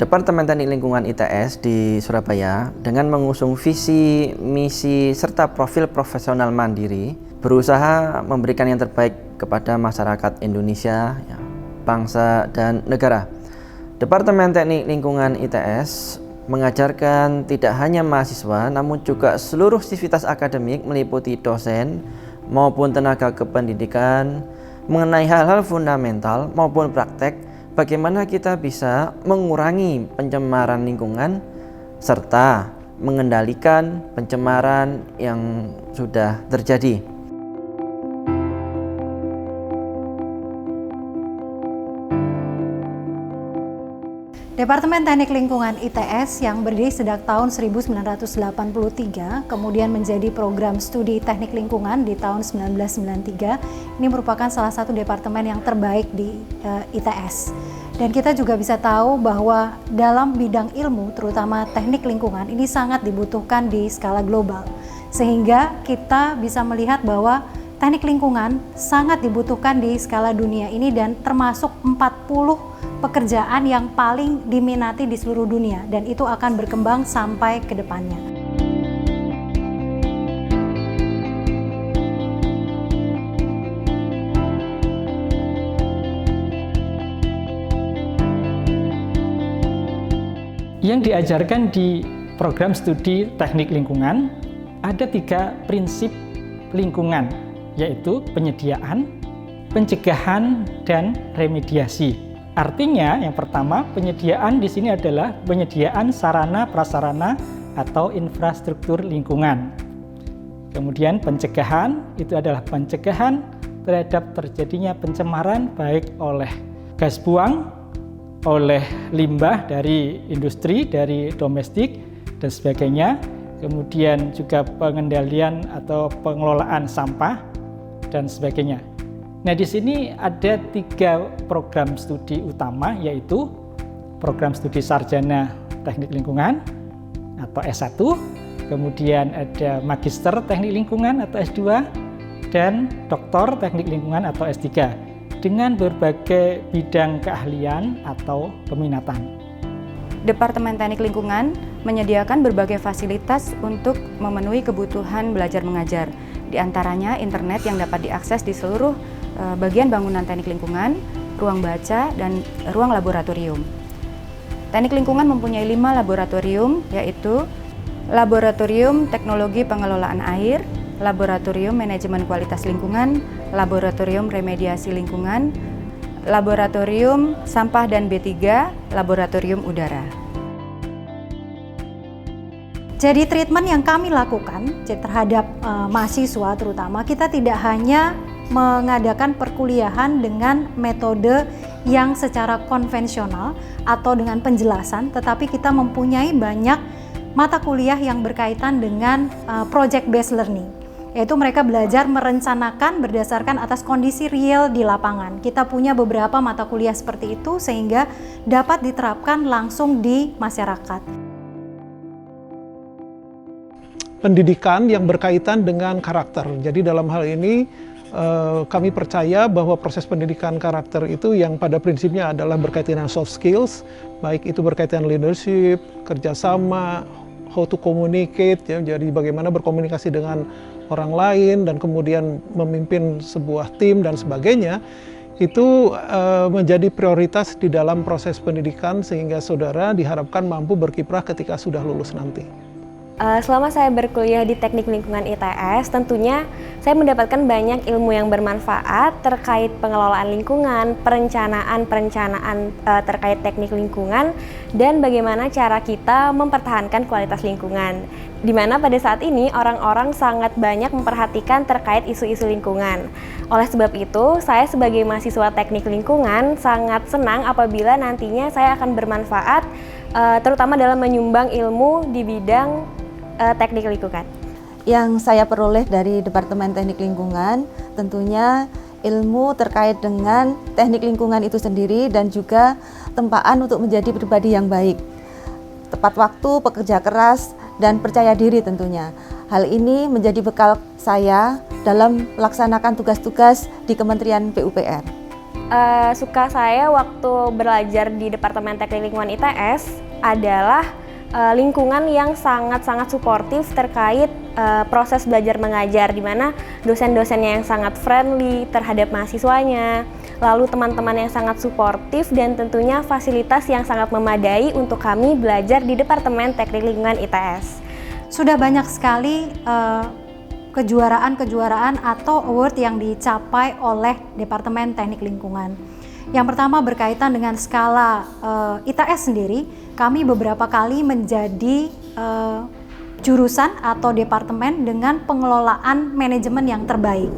Departemen Teknik Lingkungan ITS di Surabaya dengan mengusung visi, misi, serta profil profesional mandiri berusaha memberikan yang terbaik kepada masyarakat Indonesia, bangsa, dan negara. Departemen Teknik Lingkungan ITS mengajarkan tidak hanya mahasiswa namun juga seluruh sivitas akademik meliputi dosen maupun tenaga kependidikan mengenai hal-hal fundamental maupun praktek bagaimana kita bisa mengurangi pencemaran lingkungan serta mengendalikan pencemaran yang sudah terjadi. Departemen Teknik Lingkungan ITS yang berdiri sejak tahun 1983, kemudian menjadi program studi teknik lingkungan di tahun 1993, ini merupakan salah satu departemen yang terbaik di ITS. Dan kita juga bisa tahu bahwa dalam bidang ilmu, terutama teknik lingkungan, ini sangat dibutuhkan di skala global. Sehingga kita bisa melihat bahwa teknik lingkungan sangat dibutuhkan di skala dunia ini dan termasuk 40 pekerjaan yang paling diminati di seluruh dunia dan itu akan berkembang sampai ke depannya. Yang diajarkan di program studi teknik lingkungan ada 3 prinsip lingkungan, yaitu penyediaan, pencegahan, dan remediasi. Artinya, yang pertama, penyediaan di sini adalah penyediaan sarana prasarana atau infrastruktur lingkungan. Kemudian pencegahan itu adalah pencegahan terhadap terjadinya pencemaran baik oleh gas buang, oleh limbah dari industri, dari domestik dan sebagainya. Kemudian juga pengendalian atau pengelolaan sampah dan sebagainya. Nah, di sini ada 3 program studi utama, yaitu program studi sarjana teknik lingkungan atau S1, kemudian ada magister teknik lingkungan atau S2, dan doktor teknik lingkungan atau S3 dengan berbagai bidang keahlian atau peminatan. Departemen Teknik Lingkungan menyediakan berbagai fasilitas untuk memenuhi kebutuhan belajar mengajar, di antaranya internet yang dapat diakses di seluruh bagian bangunan teknik lingkungan, ruang baca, dan ruang laboratorium. Teknik lingkungan mempunyai 5 laboratorium, yaitu Laboratorium Teknologi Pengelolaan Air, Laboratorium Manajemen Kualitas Lingkungan, Laboratorium Remediasi Lingkungan, Laboratorium Sampah dan B3, Laboratorium Udara. Jadi treatment yang kami lakukan terhadap mahasiswa terutama, kita tidak hanya mengadakan perkuliahan dengan metode yang secara konvensional atau dengan penjelasan, tetapi kita mempunyai banyak mata kuliah yang berkaitan dengan project based learning, yaitu mereka belajar merencanakan berdasarkan atas kondisi real di lapangan. Kita punya beberapa mata kuliah seperti itu sehingga dapat diterapkan langsung di masyarakat. Pendidikan yang berkaitan dengan karakter. Jadi dalam hal ini kami percaya bahwa proses pendidikan karakter itu yang pada prinsipnya adalah berkaitan dengan soft skills, baik itu berkaitan leadership, kerjasama, how to communicate, ya, jadi bagaimana berkomunikasi dengan orang lain dan kemudian memimpin sebuah tim dan sebagainya, itu menjadi prioritas di dalam proses pendidikan sehingga saudara diharapkan mampu berkiprah ketika sudah lulus nanti. Selama saya berkuliah di Teknik Lingkungan ITS, tentunya saya mendapatkan banyak ilmu yang bermanfaat terkait pengelolaan lingkungan, perencanaan terkait teknik lingkungan, dan bagaimana cara kita mempertahankan kualitas lingkungan. Di mana pada saat ini orang-orang sangat banyak memperhatikan terkait isu-isu lingkungan. Oleh sebab itu, saya sebagai mahasiswa teknik lingkungan sangat senang apabila nantinya saya akan bermanfaat, terutama dalam menyumbang ilmu di bidang teknik lingkungan. Yang saya peroleh dari Departemen Teknik Lingkungan tentunya ilmu terkait dengan teknik lingkungan itu sendiri dan juga tempaan untuk menjadi pribadi yang baik. Tepat waktu, pekerja keras, dan percaya diri tentunya. Hal ini menjadi bekal saya dalam melaksanakan tugas-tugas di Kementerian PUPR. suka saya waktu belajar di Departemen Teknik Lingkungan ITS adalah lingkungan yang sangat-sangat suportif terkait proses belajar mengajar, di mana dosen-dosennya yang sangat friendly terhadap mahasiswanya, lalu teman-teman yang sangat suportif, dan tentunya fasilitas yang sangat memadai untuk kami belajar di Departemen Teknik Lingkungan ITS. Sudah banyak sekali kejuaraan-kejuaraan atau award yang dicapai oleh Departemen Teknik Lingkungan. Yang pertama berkaitan dengan skala ITS sendiri, kami beberapa kali menjadi jurusan atau departemen dengan pengelolaan manajemen yang terbaik.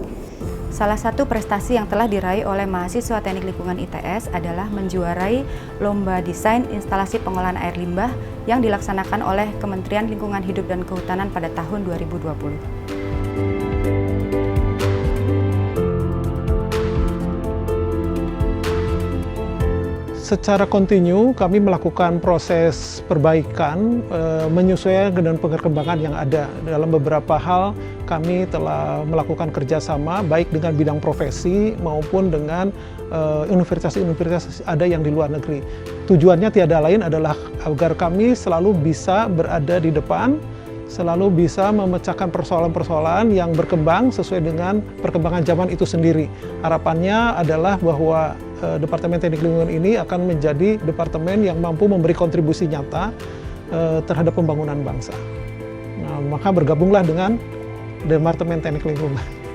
Salah satu prestasi yang telah diraih oleh mahasiswa Teknik Lingkungan ITS adalah menjuarai Lomba Desain Instalasi Pengolahan Air Limbah yang dilaksanakan oleh Kementerian Lingkungan Hidup dan Kehutanan pada tahun 2020. Secara kontinu kami melakukan proses perbaikan menyesuaikan dengan perkembangan yang ada. Dalam beberapa hal kami telah melakukan kerjasama baik dengan bidang profesi maupun dengan universitas-universitas ada yang di luar negeri. Tujuannya tiada lain adalah agar kami selalu bisa berada di depan, selalu bisa memecahkan persoalan-persoalan yang berkembang sesuai dengan perkembangan zaman itu sendiri. Harapannya adalah bahwa Departemen Teknik Lingkungan ini akan menjadi departemen yang mampu memberi kontribusi nyata terhadap pembangunan bangsa. Nah, maka bergabunglah dengan Departemen Teknik Lingkungan.